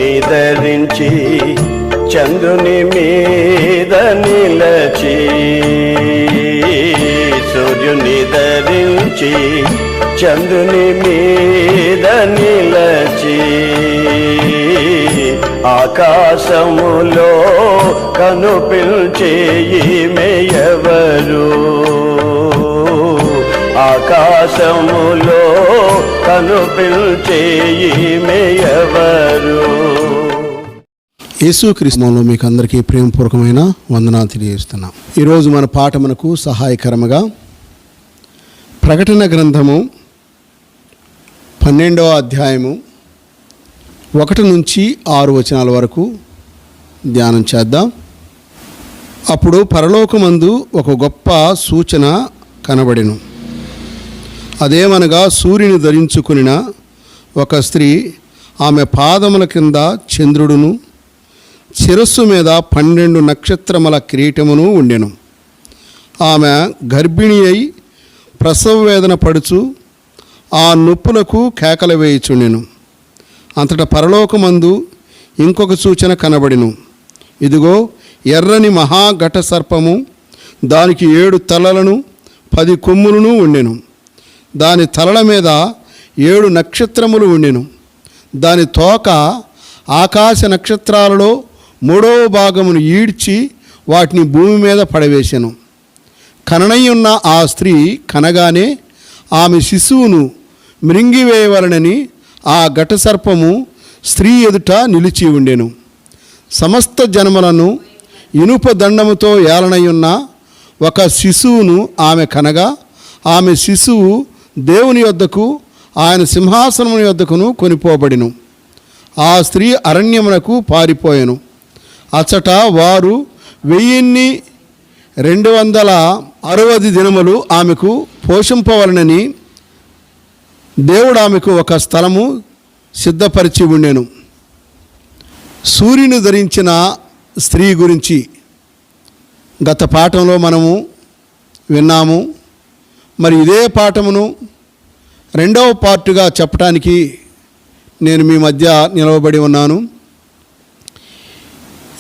సూర్యుని ధరించి చంద్రుని మీద నిలచి, సూర్యుని ధరించి చంద్రుని మీద నిలచి, ఆకాశములో కనుపిల్చే ఈమెయెవరు, ఆకాశములో కనుపిల్చే ఈమెయెవరు. యేసుక్రీస్తులో మీకు అందరికీ ప్రేమపూర్వకమైన వందనాలు తెలియజేస్తున్నాం. ఈరోజు మన పాఠమునకు సహాయకరముగా ప్రకటన గ్రంథము 12వ అధ్యాయము 1 నుంచి 6 వచనాల వరకు ధ్యానం చేద్దాం. అప్పుడు పరలోకమందు ఒక గొప్ప సూచన కనబడెను. అదేమనగా సూర్యుని ధరించుకునిన ఒక స్త్రీ, ఆమె పాదముల కింద చంద్రుడును, శిరస్సు మీద 12 నక్షత్రముల కిరీటమును ఉండెను. ఆమె గర్భిణి అయి ప్రసవ వేదన పడుచు ఆ నొప్పులకు కేకలు వేయుచుండెను. అంతటా పరలోకమందు ఇంకొక సూచన కనబడెను. ఇదిగో ఎర్రని మహాఘట సర్పము, దానికి 7 తలలను 10 కొమ్ములను ఉండెను. దాని తలల మీద 7 నక్షత్రములు ఉండెను. దాని తోక ఆకాశ నక్షత్రాలలో 3వ భాగమును ఈడ్చి వాటిని భూమి మీద పడవేసెను. కననయ్యున్న ఆ స్త్రీ కనగానే ఆమె శిశువును మృంగివేయవలనని ఆ ఘటసర్పము స్త్రీ ఎదుట నిలిచి ఉండెను. సమస్త జనములను ఇనుప దండముతో ఏలనయ్యున్న ఒక శిశువును ఆమె కనగా, ఆమె శిశువు దేవుని యొద్దకు, ఆయన సింహాసనము యొద్దకును కొనిపోబడిను. ఆ స్త్రీ అరణ్యమునకు పారిపోయెను. అచ్చట వారు 1260 దినములు ఆమెకు పోషింపవలనని దేవుడు ఆమెకు ఒక స్థలము సిద్ధపరిచి ఉండెను. సూర్యుని ధరించిన స్త్రీ గురించి గత పాఠంలో మనము విన్నాము. మరి ఇదే పాఠమును 2వ పార్టుగా చెప్పడానికి నేను మీ మధ్య నిలవబడి ఉన్నాను.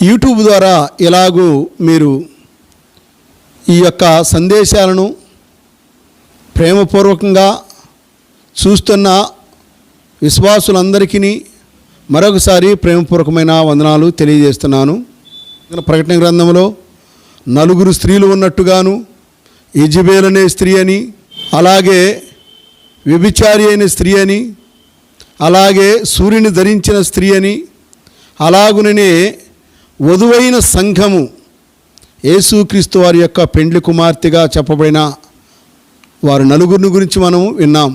యూట్యూబ్ ద్వారా ఎలాగూ మీరు ఈ యొక్క సందేశాలను ప్రేమపూర్వకంగా చూస్తున్న విశ్వాసులందరికీ మరొకసారి ప్రేమపూర్వకమైన వందనాలు తెలియజేస్తున్నాను. ప్రకటన గ్రంథంలో 4 స్త్రీలు ఉన్నట్టుగాను, యెజబెల్ అనే స్త్రీ అని, అలాగే వ్యభిచారి అయిన స్త్రీ అని, అలాగే సూర్యుని ధరించిన స్త్రీ అని, అలాగుననే వధువైన సంఘము యేసుక్రీస్తు వారి యొక్క పెండ్లి కుమార్తెగా చెప్పబడిన వారు 4 గురించి మనము విన్నాం.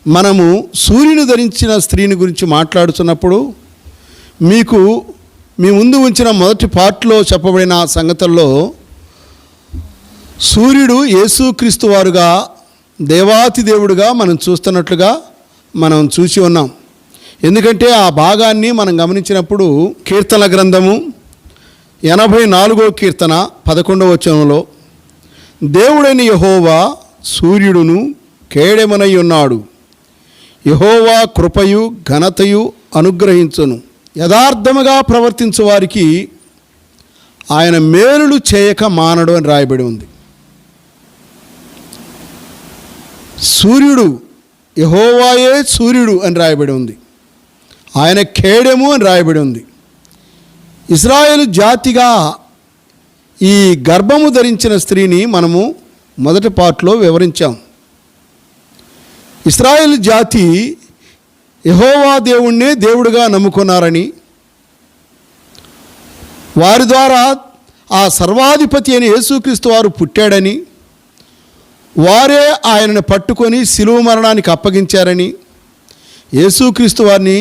మనము సూర్యుని ధరించిన స్త్రీని గురించి మాట్లాడుతున్నప్పుడు మీకు మీ ముందు ఉంచిన మొదటి పార్ట్లో చెప్పబడిన సంగతుల్లో సూర్యుడు యేసుక్రీస్తు వారుగా, దేవాతి దేవుడుగా మనం చూస్తున్నట్లుగా మనం చూసి ఉన్నాం. ఎందుకంటే ఆ భాగాన్ని మనం గమనించినప్పుడు కీర్తన గ్రంథము 84వ కీర్తన 11వ వచనంలో, దేవుడైన యెహోవా సూర్యుడును కేడెమనై ఉన్నాడు, యెహోవా కృపయు ఘనతయు అనుగ్రహించును, యథార్థముగా ప్రవర్తించు వారికి ఆయన మేలులు చేయక మానడు అని రాయబడి ఉంది. సూర్యుడు, యెహోవాయే సూర్యుడు అని రాయబడి ఉంది. ఆయన కేడెము అని రాయబడి ఉంది. ఇశ్రాయేలు జాతిగా ఈ గర్భము ధరించిన స్త్రీని మనము మొదటి పార్ట్లో వివరించాం. ఇశ్రాయేలు జాతి యెహోవా దేవుణ్ణే దేవుడుగా నమ్ముకున్నారని, వారి ద్వారా ఆ సర్వాధిపతి అయిన యేసుక్రీస్తు వారు పుట్టాడని, వారే ఆయనను పట్టుకొని శిలువ మరణానికి అప్పగించారని, యేసుక్రీస్తు వారిని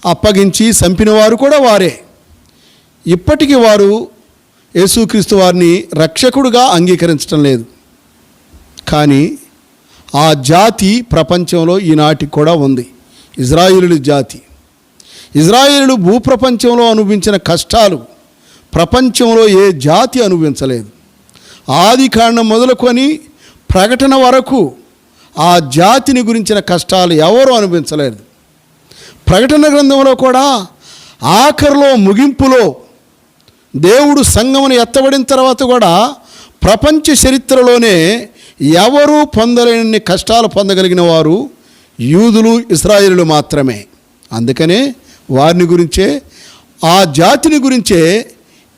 అప్పగించి చంపినవారు కూడా వారే. ఇప్పటికీ వారు యేసుక్రీస్తు వారిని రక్షకుడుగా అంగీకరించడం లేదు. కానీ ఆ జాతి ప్రపంచంలో ఈనాటికి కూడా ఉంది, ఇజ్రాయేలు జాతి. ఇజ్రాయేలు భూప్రపంచంలో అనుభవించిన కష్టాలు ప్రపంచంలో ఏ జాతి అనుభవించలేదు. ఆది కాండం మొదలుకొని ప్రకటన వరకు ఆ జాతిని గురించిన కష్టాలు ఎవరూ అనుభవించలేదు. ప్రకటన గ్రంథంలో కూడా ఆఖరిలో ముగింపులో దేవుడు సంఘమును ఎత్తబడిన తర్వాత కూడా ప్రపంచ చరిత్రలోనే ఎవరూ పొందలేని కష్టాలు పొందగలిగిన వారు యూదులు, ఇశ్రాయేలులు మాత్రమే. అందుకనే వారిని గురించే, ఆ జాతిని గురించే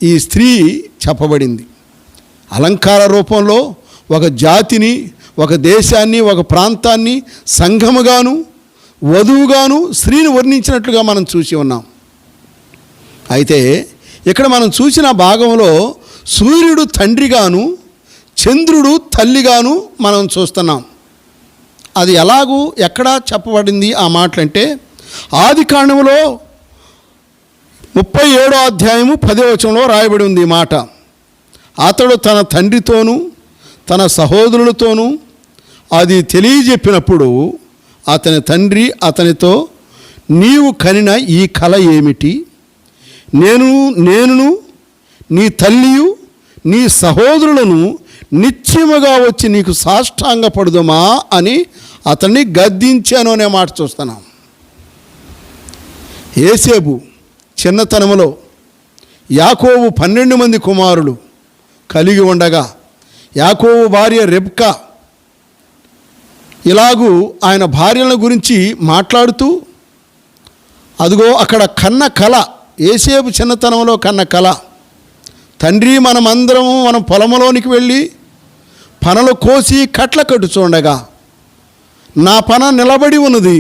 ఈ స్త్రీ చెప్పబడింది. అలంకార రూపంలో ఒక జాతిని, ఒక దేశాన్ని, ఒక ప్రాంతాన్ని సంఘముగాను వధువుగాను స్త్రీని వర్ణించినట్లుగా మనం చూసి ఉన్నాం. అయితే ఇక్కడ మనం చూసిన భాగంలో సూర్యుడు తండ్రిగాను చంద్రుడు తల్లిగాను మనం చూస్తున్నాం. అది ఎలాగూ ఎక్కడా చెప్పబడింది ఆ మాటలంటే ఆదికాండములో 37వ అధ్యాయము 10వ వచనంలో రాయబడి ఉంది ఈ మాట. అతడు తన తండ్రితోనూ తన సహోదరులతోనూ అది తెలియజెప్పినప్పుడు అతని తండ్రి అతనితో, నీవు కనిన ఈ కల ఏమిటి? నేనును నీ తల్లియు నీ సహోదరులను నిశ్చయముగా వచ్చి నీకు సాష్టాంగపడుదుమా అని అతన్ని గద్దించాను అనే మాట చూస్తున్నాం. యోసేపు చిన్నతనములో యాకోబు 12 మంది కుమారులు కలిగి ఉండగా యాకోబు భార్య రెబ్కా ఇలాగూ ఆయన భార్యల గురించి మాట్లాడుతూ, అదిగో అక్కడ కన్న కల, యోసేపు చిన్నతనంలో కన్న కల, తండ్రి మనమందరము మనం పొలంలోనికి వెళ్ళి పనలు కోసి కట్ల కట్టుచుండగా నా పన నిలబడి ఉన్నది,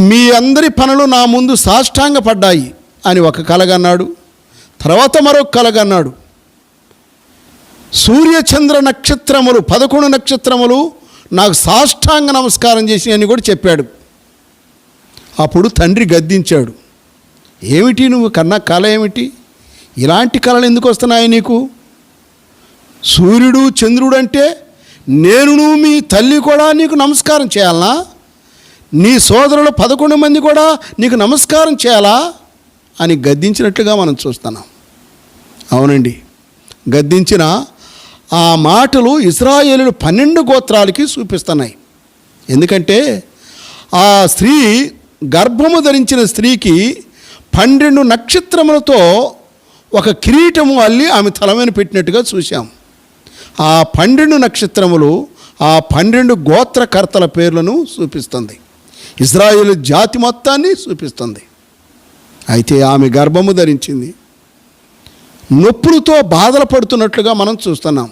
మీ అందరి పనులు నా ముందు సాష్టాంగపడ్డాయి అని ఒక కలగన్నాడు. తర్వాత మరొక కలగన్నాడు, సూర్యచంద్ర నక్షత్రములు 11 నక్షత్రములు నాకు సాష్టాంగ నమస్కారం చేసి అని కూడా చెప్పాడు. అప్పుడు తండ్రి గద్దించాడు, ఏమిటి నువ్వు కన్న కళ ఏమిటి? ఇలాంటి కళలు ఎందుకు వస్తున్నాయి నీకు? సూర్యుడు చంద్రుడు అంటే నేను మీ తల్లి కూడా నీకు నమస్కారం చేయాలనా? నీ సోదరులు 11 మంది కూడా నీకు నమస్కారం చేయాలా అని గద్దించినట్లుగా మనం చూస్తున్నాం. అవునండి, గద్దించిన ఆ మాటలు ఇశ్రాయేలులు 12 గోత్రాలకి చూపిస్తున్నాయి. ఎందుకంటే ఆ స్త్రీ గర్భము ధరించిన స్త్రీకి 12 నక్షత్రములతో ఒక కిరీటము అల్లి ఆమె తల మీద పెట్టినట్టుగా చూశాం. ఆ 12 నక్షత్రములు ఆ 12 గోత్రకర్తల పేర్లను చూపిస్తుంది. ఇశ్రాయేలు జాతి మొత్తాన్ని చూపిస్తుంది. అయితే ఆమె గర్భము ధరించింది, నొప్పులతో బాధలు పడుతున్నట్లుగా మనం చూస్తున్నాం.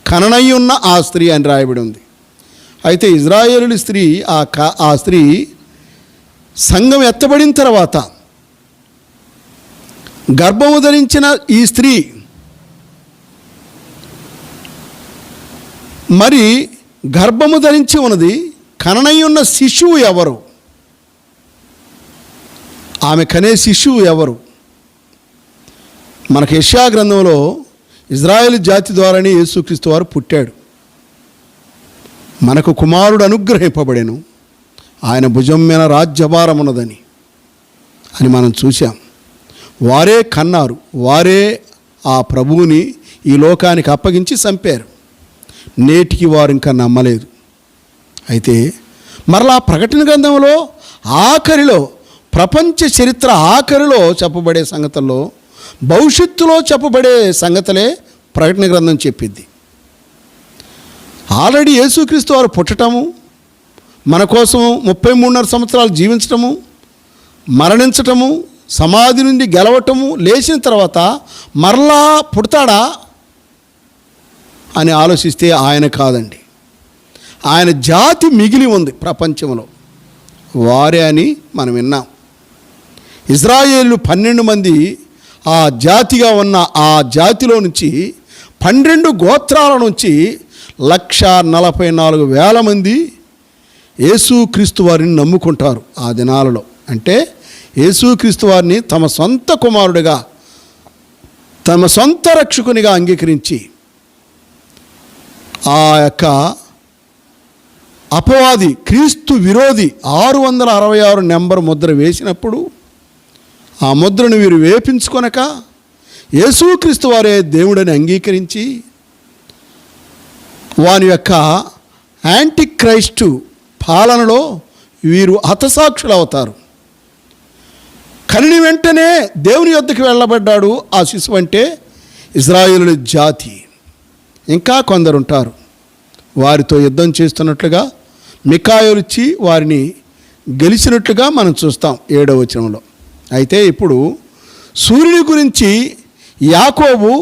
కననై ఉన్న ఆ స్త్రీ అని రాయబడి ఉంది. అయితే ఇశ్రాయేలు స్త్రీ ఆ స్త్రీ సంఘం ఎత్తబడిన తర్వాత గర్భము ధరించిన ఈ స్త్రీ మరి గర్భము ధరించి ఉన్నది, కననై ఉన్న శిశువు ఎవరు? ఆమె కనే శిశువు ఎవరు? మనకు యెషయా గ్రంథంలో ఇజ్రాయేలు జాతి ద్వారానే యేసుక్రీస్తు వారు పుట్టాడు. మనకు కుమారుడు అనుగ్రహింపబడెను, ఆయన భుజం మీద రాజ్యభారం ఉన్నదని అని మనం చూసాం. వారే కన్నారు, వారే ఆ ప్రభువుని ఈ లోకానికి అప్పగించి చంపారు. నేటికి వారు ఇంకా నమ్మలేదు. అయితే మరలా ప్రకటన గ్రంథంలో ఆఖరిలో, ప్రపంచ చరిత్ర ఆఖరిలో చెప్పబడే సంగతుల్లో, భవిష్యత్తులో చెప్పబడే సంగతులే ప్రకటన గ్రంథం చెప్పిద్ది. ఆల్రెడీ యేసుక్రీస్తు వారు పుట్టటము, మన కోసం 33.5 సంవత్సరాలు జీవించటము, మరణించటము, సమాధి నుండి గెలవటము, లేచిన తర్వాత మరలా పుడతాడా అని ఆలోచిస్తే ఆయన కాదండి. ఆయన జాతి మిగిలి ఉంది ప్రపంచంలో, వారే అని మనం విన్నాం. ఇజ్రాయేలు 12 మంది ఆ జాతిగా ఉన్న ఆ జాతిలో నుంచి 12 గోత్రాల నుంచి 1,44,000 మంది యేసుక్రీస్తు వారిని నమ్ముకుంటారు ఆ దినాలలో. అంటే యేసుక్రీస్తు వారిని తమ సొంత కుమారుడిగా, తమ సొంత రక్షకునిగా అంగీకరించి ఆ యొక్క అపవాది క్రీస్తు విరోధి 666 నెంబర్ ముద్ర వేసినప్పుడు ఆ ముద్రను వీరు వేపించుకొనక యేసుక్రీస్తు వారే దేవుడని అంగీకరించి వాని యొక్క యాంటీ క్రైస్టు పాలనలో వీరు హతసాక్షులు అవుతారు. కనిని వెంటనే దేవుని యొద్దకు వెళ్ళబడ్డాడు ఆ శిశువు అంటే ఇశ్రాయేలు జాతి. ఇంకా కొందరుంటారు వారితో యుద్ధం చేస్తున్నట్లుగా మికాయోలు వచ్చి వారిని గెలిచినట్లుగా మనం చూస్తాం 7వ వచనంలో. అయితే ఇప్పుడు సూర్యుని గురించి యాకోబు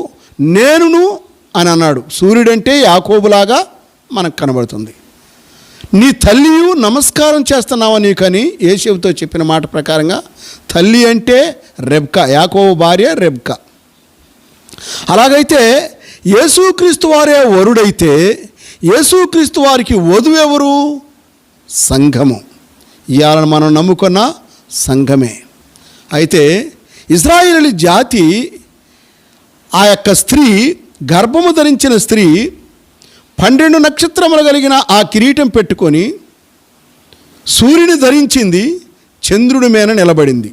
నేనును అని అన్నాడు. సూర్యుడంటే యాకోబులాగా మనకు కనబడుతుంది. నీ తల్లియు నమస్కారం చేస్తున్నావా నీకని యేసేపుతో చెప్పిన మాట ప్రకారంగా తల్లి అంటే రెబ్కా, యాకోబు భార్య రెబ్కా. అలాగైతే యేసుక్రీస్తు వారే వరుడైతే యేసుక్రీస్తు వారికి వధువు ఎవరు? సంఘము. ఇవాళ మనం నమ్ముకున్న సంఘమే. అయితే ఇశ్రాయేలు జాతి ఆ యొక్క స్త్రీ, గర్భము ధరించిన స్త్రీ 12 నక్షత్రములు కలిగిన ఆ కిరీటం పెట్టుకొని సూర్యుని ధరించింది, చంద్రుడి మీద నిలబడింది.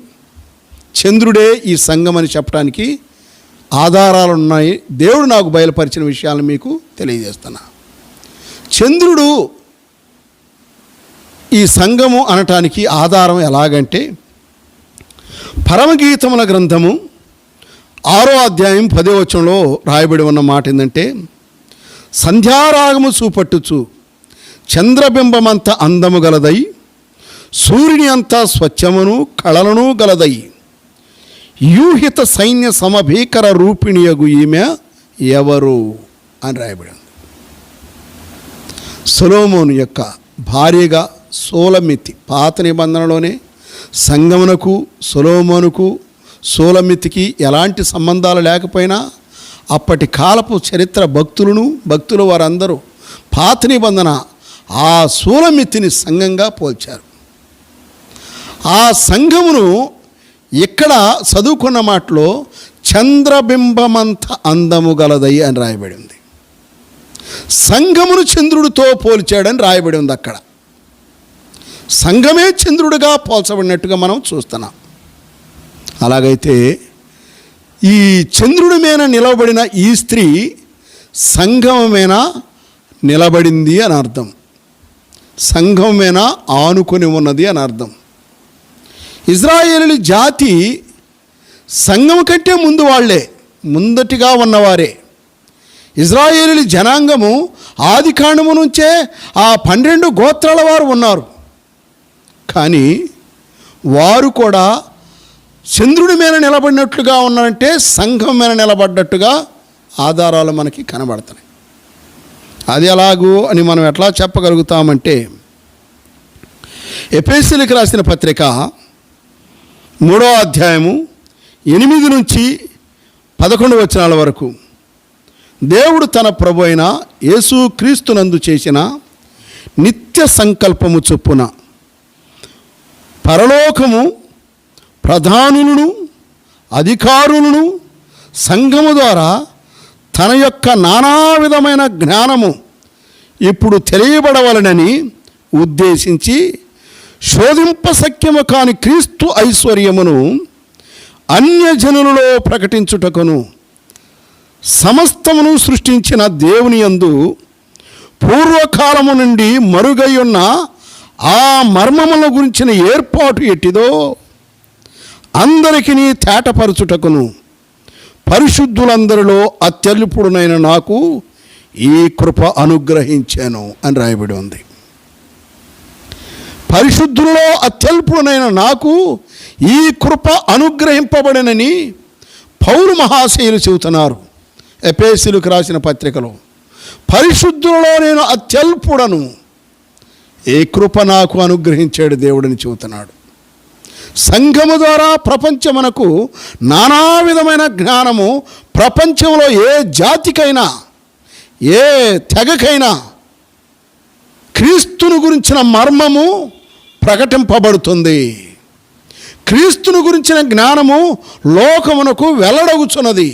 చంద్రుడే ఈ సంఘం అని చెప్పడానికి ఆధారాలు ఉన్నాయి. దేవుడు నాకు బయలుపరిచిన విషయాలను మీకు తెలియజేస్తున్నా. చంద్రుడు ఈ సంఘము అనటానికి ఆధారం ఎలాగంటే పరమగీతముల గ్రంథము 6వ అధ్యాయం 10వ వచనంలో రాయబడి ఉన్న మాట ఏంటంటే, సంధ్యారాగము చూపట్టుచు చంద్రబింబమంత అందము గలదై సూర్యుని అంతా స్వచ్ఛమును కళలను గలదై యూహిత సైన్య సమభీకర రూపిణియగు ఈమె ఎవరు అని రాయబడి ఉంది. సొలొమోను యొక్క భార్యగా సూలమితి, పాత నిబంధనలోనే సంగమునకు సొలొమోనుకు సూలమితికి ఎలాంటి సంబంధాలు లేకపోయినా అప్పటి కాలపు చరిత్ర భక్తులు వారందరూ పాత నిబంధన ఆ సూలమితిని సంఘంగా పోల్చారు. ఆ సంఘమును ఇక్కడ చదువుకున్న మాటలో చంద్రబింబమంత అందము గలదై అని రాయబడి ఉంది. సంఘమును చంద్రుడితో పోల్చాడని రాయబడి ఉంది. అక్కడ సంఘమే చంద్రుడిగా పోల్చబడినట్టుగా మనం చూస్తున్నాం. అలాగైతే ఈ చంద్రుడి మీద నిలబడిన ఈ స్త్రీ సంఘం మీద నిలబడింది అని అర్థం. సంఘం మీద ఆనుకొని ఉన్నది అని అర్థం. ఇశ్రాయేలు జాతి సంఘం కంటే ముందు వాళ్ళే, ముందటిగా ఉన్నవారే. ఇశ్రాయేలు జనాంగము ఆది కాండము నుంచే ఆ 12 గోత్రాల వారు ఉన్నారు. కానీ వారు కూడా చంద్రుడి మీద నిలబడినట్లుగా ఉన్నారంటే సంఘం మీద నిలబడ్డట్టుగా ఆధారాలు మనకి కనబడుతున్నాయి. అది ఎలాగూ అని మనం ఎట్లా చెప్పగలుగుతామంటే, ఎఫెసీయులకు రాసిన పత్రిక 3వ అధ్యాయము 8 నుంచి 11 వచనాల వరకు దేవుడు తన ప్రభు అయిన యేసుక్రీస్తునందు చేసిన నిత్య సంకల్పము చొప్పున పరలోకము ప్రధానులను అధికారులను సంఘము ద్వారా తన యొక్క నానా విధమైన జ్ఞానము ఇప్పుడు తెలియబడవలనని ఉద్దేశించి శోధింపశక్యము కాని క్రీస్తు ఐశ్వర్యమును అన్యజనులలో ప్రకటించుటకును సమస్తమును సృష్టించిన దేవుని యందు పూర్వకాలము నుండి మరుగై ఉన్న ఆ మర్మముల గురించిన ఏర్పాటు ఎట్టిదో అందరికీ తేటపరచుటకును పరిశుద్ధులందరిలో అత్యల్పుడునైన నాకు ఈ కృప అనుగ్రహించాను అని రాయబడి ఉంది. పరిశుద్ధులలో అత్యల్పుడునైన నాకు ఈ కృప అనుగ్రహింపబడినని పౌలు మహాశయులు చెబుతున్నారు ఎఫెసీయులకు రాసిన పత్రికలో. పరిశుద్ధులలో నేను అత్యల్పుడను, ఈ కృప నాకు అనుగ్రహించాడు దేవుడని చెబుతున్నాడు. సంఘము ద్వారా ప్రపంచమునకు నానా విధమైన జ్ఞానము ప్రపంచంలో ఏ జాతికైనా ఏ తెగకైనా క్రీస్తును గురించిన మర్మము ప్రకటింపబడుతుంది. క్రీస్తును గురించిన జ్ఞానము లోకమునకు వెల్లడగుచున్నది.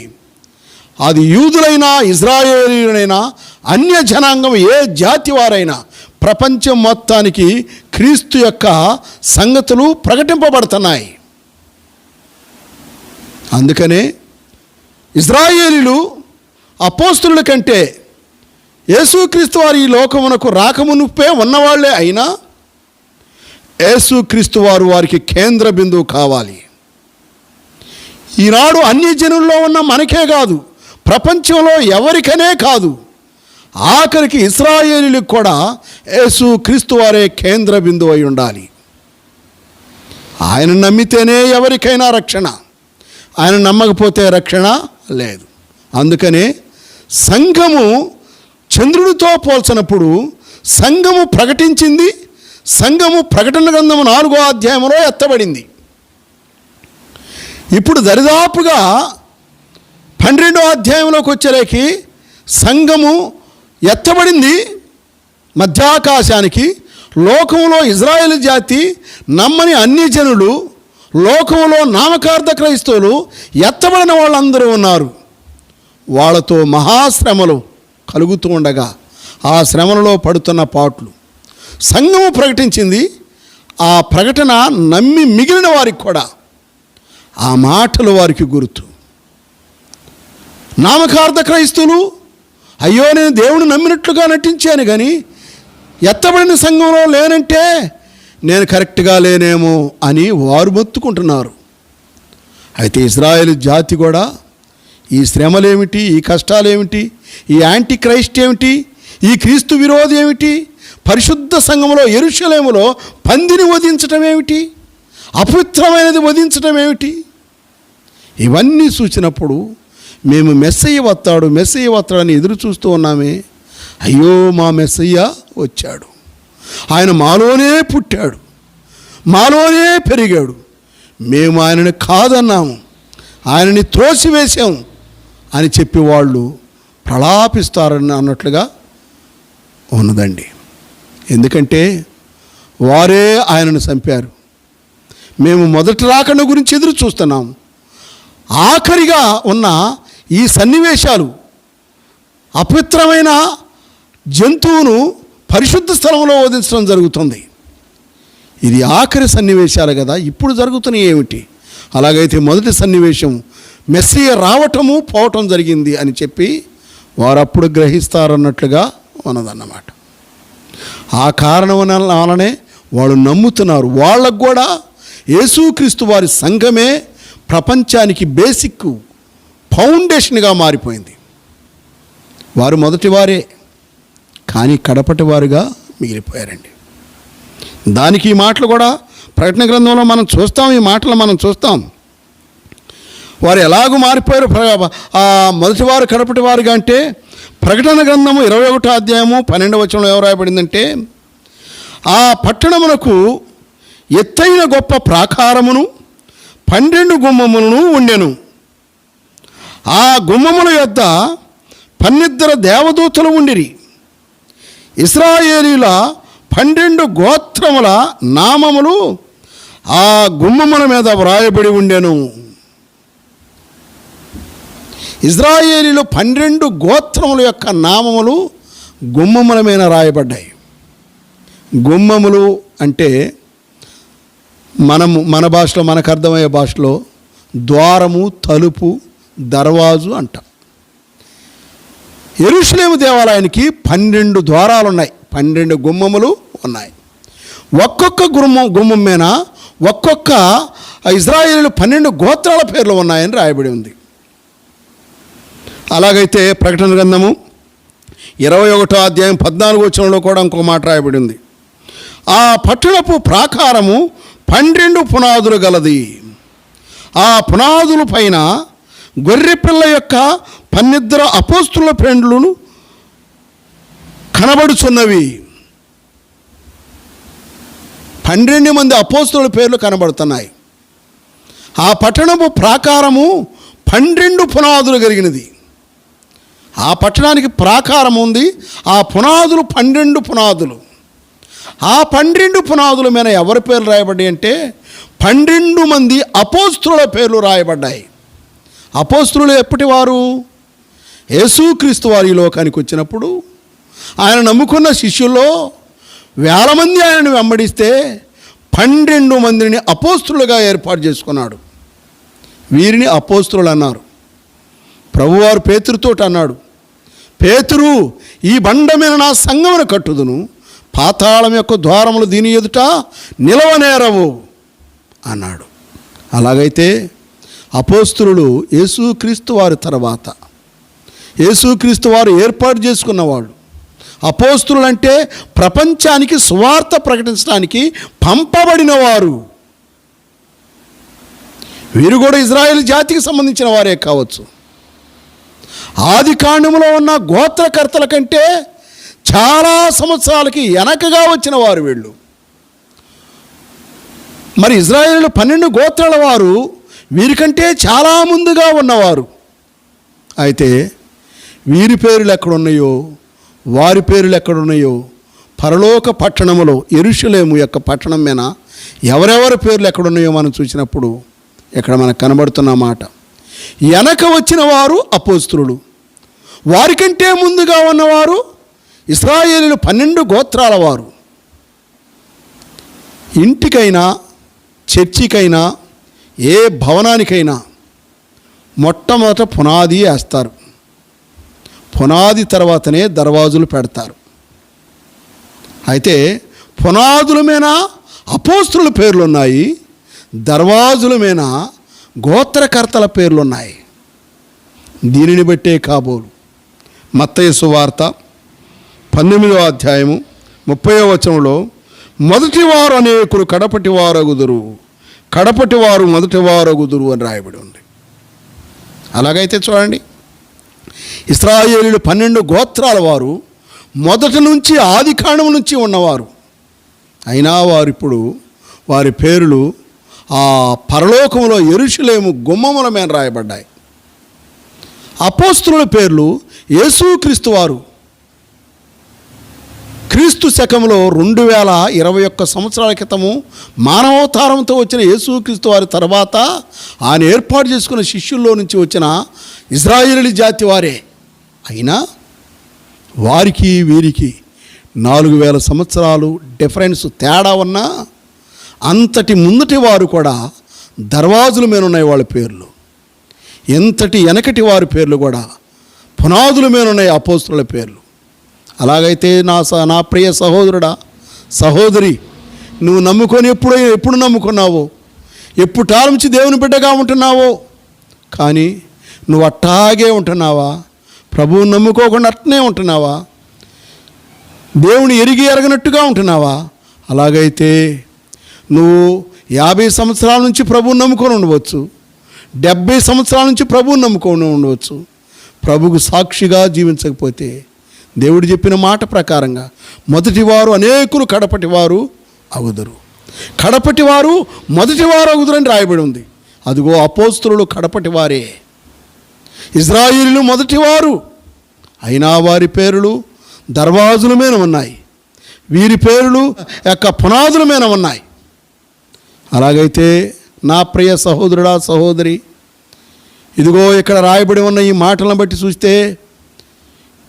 అది యూదులైనా ఇశ్రాయేలీయులైనా అన్య జనాంగం ఏ జాతి వారైనా ప్రపంచం మొత్తానికి క్రీస్తు యొక్క సంగతులు ప్రకటింపబడుతున్నాయి. అందుకనే ఇశ్రాయేలీయులు అపోస్తుల కంటే యేసుక్రీస్తు వారు ఈ లోకమునకు రాకమునుపే ఉన్నవాళ్లే అయినా యేసుక్రీస్తు వారు వారికి కేంద్ర బిందువు కావాలి. ఈనాడు అన్యజనుల్లో ఉన్న మనకే కాదు, ప్రపంచంలో ఎవరికనే కాదు, ఆఖరికి ఇశ్రాయేలీలకు కూడా యేసు క్రీస్తు వారే కేంద్ర బిందువు అయి ఉండాలి. ఆయన నమ్మితేనే ఎవరికైనా రక్షణ, ఆయన నమ్మకపోతే రక్షణ లేదు. అందుకనే సంఘము చంద్రుడితో పోల్చినప్పుడు సంఘము ప్రకటించింది, సంఘము ప్రకటన గ్రంథము 4వ అధ్యాయంలో ఎత్తబడింది. ఇప్పుడు దరిదాపుగా 12వ అధ్యాయంలోకి వచ్చేలేకి సంఘము ఎత్తబడింది మధ్యాకాశానికి. లోకంలో ఇజ్రాయేల్ జాతి, నమ్మని అన్యజనులు, లోకంలో నామకార్థ క్రైస్తవులు, ఎత్తబడిన వాళ్ళందరూ ఉన్నారు. వాళ్ళతో మహాశ్రమలు కలుగుతూ ఉండగా ఆ శ్రమలలో పడుతున్న పాట్లు సంఘము ప్రకటించింది. ఆ ప్రకటన నమ్మి మిగిలిన వారికి కూడా ఆ మాటలు వారికి గుర్తు. నామకార్థ క్రైస్తవులు, అయ్యో నేను దేవుని నమ్మినట్లుగా నటించాను కానీ ఎత్తబడిన సంఘంలో లేనంటే నేను కరెక్ట్గా లేనేమో అని వారు మొత్తుకుంటున్నారు. అయితే ఇజ్రాయేల్ జాతి కూడా ఈ శ్రమలేమిటి, ఈ కష్టాలేమిటి, ఈ యాంటీ క్రైస్ట్ ఏమిటి, ఈ క్రీస్తు విరోధి ఏమిటి, పరిశుద్ధ సంఘంలో యెరూషలేములో పందిని వధించటం ఏమిటి, అపవిత్రమైనది వధించటం ఏమిటి, ఇవన్నీ చూసినప్పుడు మేము మెస్సయ్య వస్తాడని ఎదురు చూస్తూ ఉన్నామే. అయ్యో మా మెస్సయ్య వచ్చాడు, ఆయన మాలోనే పుట్టాడు, మాలోనే పెరిగాడు, మేము ఆయనని కాదన్నాము, ఆయనని త్రోసివేశాము అని చెప్పి వాళ్ళు ప్రలాపిస్తారని అన్నట్లుగా ఉన్నదండి. ఎందుకంటే వారే ఆయనను చంపారు. మేము మొదటి రాకడ గురించి ఎదురు చూస్తున్నాము. ఆఖరిగా ఉన్న ఈ సన్నివేశాలు, అపవిత్రమైన జంతువును పరిశుద్ధ స్థలంలో వధించడం జరుగుతుంది. ఇది ఆఖరి సన్నివేశాలు కదా. ఇప్పుడు జరుగుతున్నాయి ఏమిటి? అలాగైతే మొదటి సన్నివేశం మెస్సియ రావటము పోవటం జరిగింది అని చెప్పి వారు అప్పుడు గ్రహిస్తారన్నట్లుగా ఉన్నదన్నమాట. ఆ కారణం వలనే వాళ్ళు నమ్ముతున్నారు. వాళ్ళకు కూడా యేసుక్రీస్తు వారి సంఘమే ప్రపంచానికి బేసిక్ ఫౌండేషన్గా మారిపోయింది. వారు మొదటి వారే, కానీ కడపటి వారుగా మిగిలిపోయారండి. దానికి ఈ మాటలు కూడా ప్రకటన గ్రంథంలో మనం చూస్తాం. ఈ మాటలు మనం చూస్తాం. వారు ఎలాగూ మారిపోయారు మొదటి వారు కడపటి వారుగా అంటే, ప్రకటన గ్రంథము 21వ అధ్యాయము 12వ వచనంలో ఏం రాయబడిందంటే, ఆ పట్టణమునకు ఎత్తైన గొప్ప ప్రాకారమును 12 గుమ్మములను ఉండెను. ఆ గుమ్మముల యొద్ద 12 దేవదూతలు ఉండిరి. ఇశ్రాయేలీల 12 గోత్రముల నామములు ఆ గుమ్మముల మీద వ్రాయబడి ఉండెను. ఇశ్రాయేలీలు 12 గోత్రముల యొక్క నామములు గుమ్మముల మీద రాయబడ్డాయి. గుమ్మములు అంటే మన భాషలో, మనకు అర్థమయ్యే భాషలో ద్వారము, తలుపు, దర్వాజు అంటాం. యెరూషలేము దేవాలయానికి 12 ద్వారాలు ఉన్నాయి, 12 గుమ్మములు ఉన్నాయి. ఒక్కొక్క గుమ్మం మీద ఒక్కొక్క ఇశ్రాయేలీలు 12 గోత్రాల పేర్లు ఉన్నాయని రాయబడి ఉంది. అలాగైతే ప్రకటన గ్రంథము 21వ అధ్యాయం 14వ వచనంలో కూడా ఇంకో మాట రాయబడి ఉంది. ఆ పట్టణపు ప్రాకారము 12 పునాదులు గలది. ఆ పునాదుల పైన గొర్రెపిల్ల యొక్క 12 అపోస్తుల పెండ్లను కనబడుచున్నవి. 12 మంది అపోస్తుల పేర్లు కనబడుతున్నాయి. ఆ పట్టణపు ప్రాకారము 12 పునాదులు కలిగినది. ఆ పట్టణానికి ప్రాకారం ఉంది, ఆ పునాదులు 12 పునాదులు. ఆ 12 పునాదుల మీద ఎవరి పేర్లు రాయబడ్డాయి అంటే 12 మంది అపోస్తుల పేర్లు రాయబడ్డాయి. అపోస్తులు ఎప్పటివారు? యేసుక్రీస్తు వారి లోకానికి వచ్చినప్పుడు ఆయన నమ్ముకున్న శిష్యుల్లో 1000 మంది ఆయనను వెంబడిస్తే 12 మందిని అపోస్తులుగా ఏర్పాటు చేసుకున్నాడు. వీరిని అపోస్తులు అన్నారు. ప్రభువారు పేతురుతో అన్నాడు, పేతురు, ఈ బండ మీద నా సంఘమును కట్టుదును, పాతాళం యొక్క ద్వారములు దీని ఎదుట నిలవనేరవు అన్నాడు. అలాగైతే అపోస్తులు యేసుక్రీస్తు వారి తర్వాత యేసుక్రీస్తు వారు ఏర్పాటు చేసుకున్నవాళ్ళు. అపోస్తులు అంటే ప్రపంచానికి సువార్త ప్రకటించడానికి పంపబడిన వారు. వీరు కూడా ఇజ్రాయేల్ జాతికి సంబంధించిన వారే కావచ్చు. ఆది కాండములో ఉన్న గోత్రకర్తల కంటే చాలా సంవత్సరాలకి వెనకగా వచ్చిన వారు వీళ్ళు. మరి ఇజ్రాయేలు 12 గోత్రాల వారు వీరికంటే చాలా ముందుగా ఉన్నవారు. అయితే వీరి పేర్లు ఎక్కడున్నాయో వారి పేర్లు ఎక్కడున్నాయో పరలోక పట్టణములో యెరూషలేము యొక్క పట్టణం మీద ఎవరెవరి పేర్లు ఎక్కడున్నాయో మనం చూసినప్పుడు ఇక్కడ మనకు కనబడుతున్న మాట, వెనక వచ్చిన వారు అపోస్తులు, వారికంటే ముందుగా ఉన్నవారు ఇశ్రాయేలీయులు 12 గోత్రాల వారు. ఇంటికైనా చర్చికైనా ఏ భవనానికైనా మొట్టమొదట పునాది వేస్తారు. పునాది తర్వాతనే దర్వాజులు పెడతారు. అయితే పునాదుల మీద అపోస్తుల పేర్లు ఉన్నాయి, దర్వాజుల మీద గోత్రకర్తల పేర్లు ఉన్నాయి. దీనిని బట్టే కాబోలు మత్తయి సువార్త 18వ అధ్యాయము 30వ వచనంలో మొదటివారు అనేకులు కడపటి వారగుదురు, కడపటి వారు మొదటి వారగుదురు అని రాయబడి ఉంది. అలాగైతే చూడండి, ఇశ్రాయేలీయులు 12 గోత్రాల వారు మొదటి నుంచి ఆది కాండం నుంచి ఉన్నవారు. అయినా వారు ఇప్పుడు వారి పేర్లు ఆ పరలోకములో యెరూషలేము గుమ్మముల మీద రాయబడ్డాయి. అపోస్తుల పేర్లు యేసుక్రీస్తు వారు క్రీస్తు శకంలో 2021 సంవత్సరాల క్రితము మానవతారంతో వచ్చిన యేసుక్రీస్తు వారి తర్వాత ఆయన ఏర్పాటు చేసుకున్న శిష్యుల్లో నుంచి వచ్చిన ఇశ్రాయేలు జాతి వారే. అయినా వారికి వీరికి 4000 సంవత్సరాలు డిఫరెన్స్ తేడా ఉన్నా అంతటి ముందటి వారు కూడా దర్వాజుల మీద ఉన్నాయి వాళ్ళ పేర్లు. ఎంతటి వెనకటి వారి పేర్లు కూడా పునాదుల మీద ఉన్నాయి అపోస్తుల పేర్లు. అలాగైతే నా ప్రియ సహోదరుడా సహోదరి, నువ్వు నమ్ముకొని ఎప్పుడు నమ్ముకున్నావో, ఎప్పుడు నుంచి దేవుని బిడ్డగా ఉంటున్నావో, కానీ నువ్వు అట్టాగే ఉంటున్నావా? ప్రభువుని నమ్ముకోకుండా అట్నే ఉంటున్నావా? దేవుని ఎరగనట్టుగా ఉంటున్నావా? అలాగైతే నువ్వు 50 సంవత్సరాల నుంచి ప్రభువుని నమ్ముకొని ఉండవచ్చు, 70 సంవత్సరాల నుంచి ప్రభువుని నమ్ముకొని ఉండవచ్చు. ప్రభువుకు సాక్షిగా జీవించకపోతే దేవుడు చెప్పిన మాట ప్రకారంగా మొదటివారు అనేకులు కడపటి వారు అగుదురు, కడపటి వారు మొదటివారు అగుదురు అని రాయబడి ఉంది. అదిగో అపోస్తులు కడపటి వారే, ఇశ్రాయేలీయులు మొదటివారు. అయినా వారి పేర్లు దర్వాజుల మీద ఉన్నాయి, వీరి పేర్లు యొక్క పునాదుల మీద ఉన్నాయి. అలాగైతే నా ప్రియ సహోదరుడా సహోదరి, ఇదిగో ఇక్కడ రాయబడి ఉన్న ఈ మాటలను బట్టి చూస్తే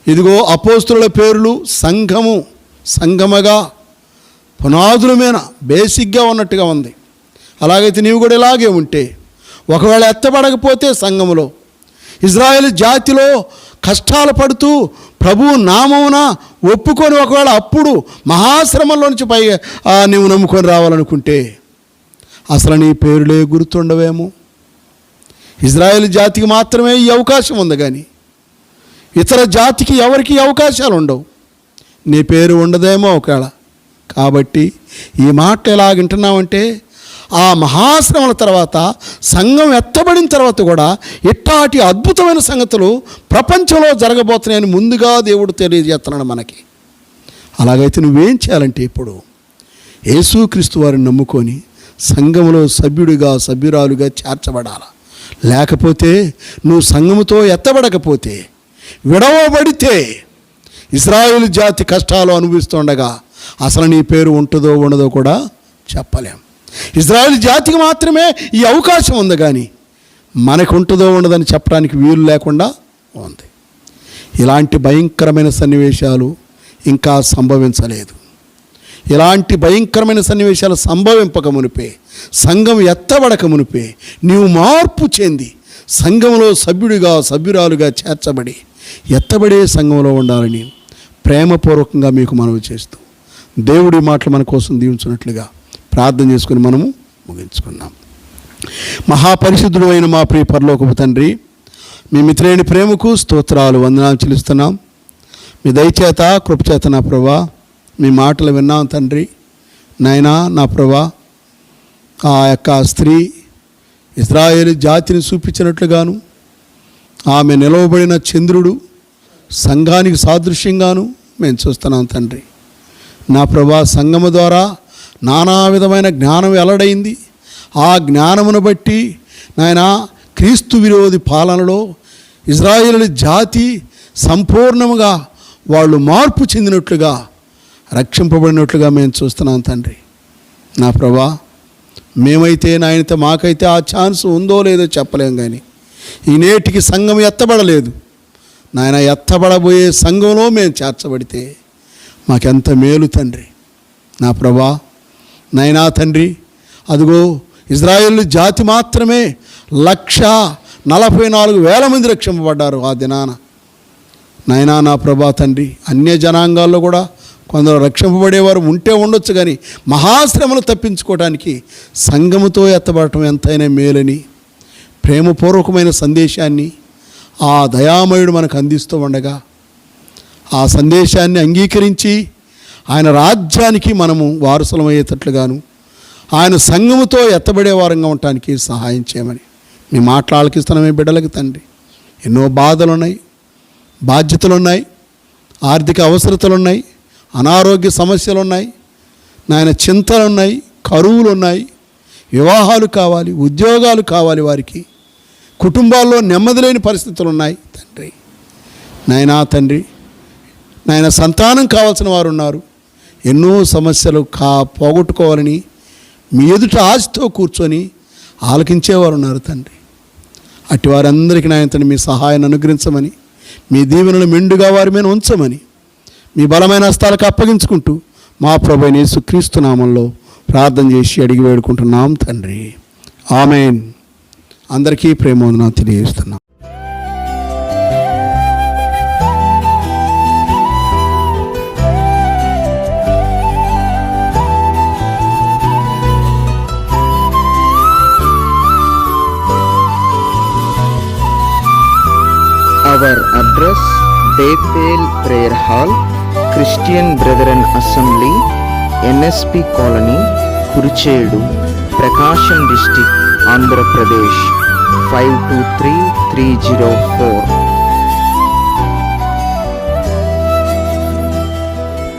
ఇదిగో అపోస్తుల పేర్లు సంగమగా పునాదుల మీద బేసిక్గా ఉన్నట్టుగా ఉంది. అలాగైతే నీవు కూడా ఇలాగే ఉంటే, ఒకవేళ ఎత్తబడకపోతే సంఘములో ఇజ్రాయేల్ జాతిలో కష్టాలు పడుతూ ప్రభువు నామమున ఒప్పుకొని ఒకవేళ అప్పుడు మహాశ్రమంలో నుంచి నీవు నమ్ముకొని రావాలనుకుంటే అసలు నీ పేరులే గుర్తుండవేమో. ఇజ్రాయేల్ జాతికి మాత్రమే ఈ అవకాశం ఉంది, కానీ ఇతర జాతికి ఎవరికి అవకాశాలు ఉండవు. నీ పేరు ఉండదేమో ఒకవేళ. కాబట్టి ఈ మాట ఎలాగింటున్నామంటే, ఆ మహాశ్రమల తర్వాత సంఘం ఎత్తబడిన తర్వాత కూడా ఇట్టాటి అద్భుతమైన సంగతులు ప్రపంచంలో జరగబోతున్నాయని ముందుగా దేవుడు తెలియజేస్తున్నాడు మనకి. అలాగైతే నువ్వేం చేయాలంటే, ఇప్పుడు యేసుక్రీస్తు వారిని నమ్ముకొని సంఘములో సభ్యురాలుగా చేర్చబడాలి. లేకపోతే నువ్వు సంఘముతో ఎత్తబడకపోతే, విడవబడితే ఇశ్రాయేలు జాతి కష్టాలు అనుభవిస్తుండగా అసలు నీ పేరు ఉంటుందో ఉండదో కూడా చెప్పలేం. ఇశ్రాయేలు జాతికి మాత్రమే ఈ అవకాశం ఉంది, కానీ మనకు ఉంటుందో ఉండదని చెప్పడానికి వీలు లేకుండా ఉంది. ఇలాంటి భయంకరమైన సన్నివేశాలు ఇంకా సంభవించలేదు. ఇలాంటి భయంకరమైన సన్నివేశాలు సంభవింపక మునిపే, సంఘం ఎత్తబడక మునిపే నీవు మార్పు చెంది సంఘంలో సభ్యురాలుగా చేర్చబడి ఎత్తబడే సంఘంలో ఉండాలని ప్రేమపూర్వకంగా మీకు మనవి చేస్తూ దేవుడి మాటలు మన కోసం దీవించినట్లుగా ప్రార్థన చేసుకుని మనము ముగించుకున్నాం. మహాపరిశుద్ధుడు అయిన మా ప్రియ పరలోకపు తండ్రి, మీ మిత్రుని ప్రేమకు స్తోత్రాలు, వందనాలు చెల్లిస్తున్నాం. మీ దయచేత కృపచేత నా ప్రభా మీ మాటలు విన్నాం తండ్రి. నాయనా నా ప్రభా, ఆ యొక్క స్త్రీ ఇశ్రాయేలు జాతిని చూపించినట్లుగాను, ఆమె నిలవబడిన చంద్రుడు సంఘానికి సాదృశ్యంగాను మేము చూస్తున్నాం తండ్రి. నా ప్రభా, సంఘము ద్వారా నానా విధమైన జ్ఞానం వెల్లడైంది. ఆ జ్ఞానమును బట్టి నాయన క్రీస్తు విరోధి పాలనలో ఇశ్రాయేలు జాతి సంపూర్ణముగా వాళ్ళు మార్పు చెందినట్లుగా, రక్షింపబడినట్లుగా మేము చూస్తున్నాం తండ్రి. నా ప్రభా, మేమైతే నాయనతో మాకైతే ఆ ఛాన్స్ ఉందో లేదో చెప్పలేం, కానీ ఈ నేటికి సంఘం ఎత్తబడలేదు. నాయన ఎత్తబడబోయే సంఘంలో మేము చేర్చబడితే మాకెంత మేలు తండ్రి. నా ప్రభా నాయనా తండ్రి, అదిగో ఇశ్రాయేలు జాతి మాత్రమే 144,000 మంది రక్షింపబడ్డారు ఆ దినాన. నాయనా నా ప్రభా తండ్రి, అన్య జనాంగాల్లో కూడా కొందరు రక్షింపబడేవారు ఉంటే ఉండొచ్చు, కానీ మహాశ్రమను తప్పించుకోవడానికి సంఘముతో ఎత్తబడటం ఎంతైనా మేలని ప్రేమపూర్వకమైన సందేశాన్ని ఆ దయామయుడు మనకు అందిస్తూ ఉండగా, ఆ సందేశాన్ని అంగీకరించి ఆయన రాజ్యానికి మనము వారసులమయ్యేటట్లుగాను, ఆయన సంఘముతో ఎత్తబడే వారంగా ఉండటానికి సహాయం చేయమని మీ మాటలు ఆలకిస్తున్నామే బిడ్డలకి తండ్రి. ఎన్నో బాధలున్నాయి, బాధ్యతలున్నాయి, ఆర్థిక అవసరతలున్నాయి, అనారోగ్య సమస్యలున్నాయి, నాయన చింతలున్నాయి, కరువులున్నాయి, వివాహాలు కావాలి, ఉద్యోగాలు కావాలి, వారికి కుటుంబాల్లో నెమ్మది లేని పరిస్థితులు ఉన్నాయి తండ్రి. నాయనా తండ్రి, నాయన సంతానం కావాల్సిన వారు ఉన్నారు. ఎన్నో సమస్యలు పోగొట్టుకోవాలని మీ ఎదుట ఆశతో కూర్చొని ఆలకించేవారు ఉన్నారు తండ్రి. అట్టి వారందరికీ నాయన తండ్రి మీ సహాయాన్ని అనుగ్రహించమని, మీ దీవెనలు మెండుగా వారి మీద ఉంచమని మీ బలమైన హస్తాలకు అప్పగించుకుంటూ మా ప్రభువైన యేసుక్రీస్తు నామంలో ప్రార్థన చేసి అడిగి వేడుకుంటున్నాం తండ్రి. ఆమేన్. అందరికీ ప్రేమవందనాలు తెలియజేస్తున్నాం. Our address, Bethel Prayer Hall, Christian Brethren Assembly, NSP Colony, Kurichedu, Prakasham District, Andhra Pradesh, 523304.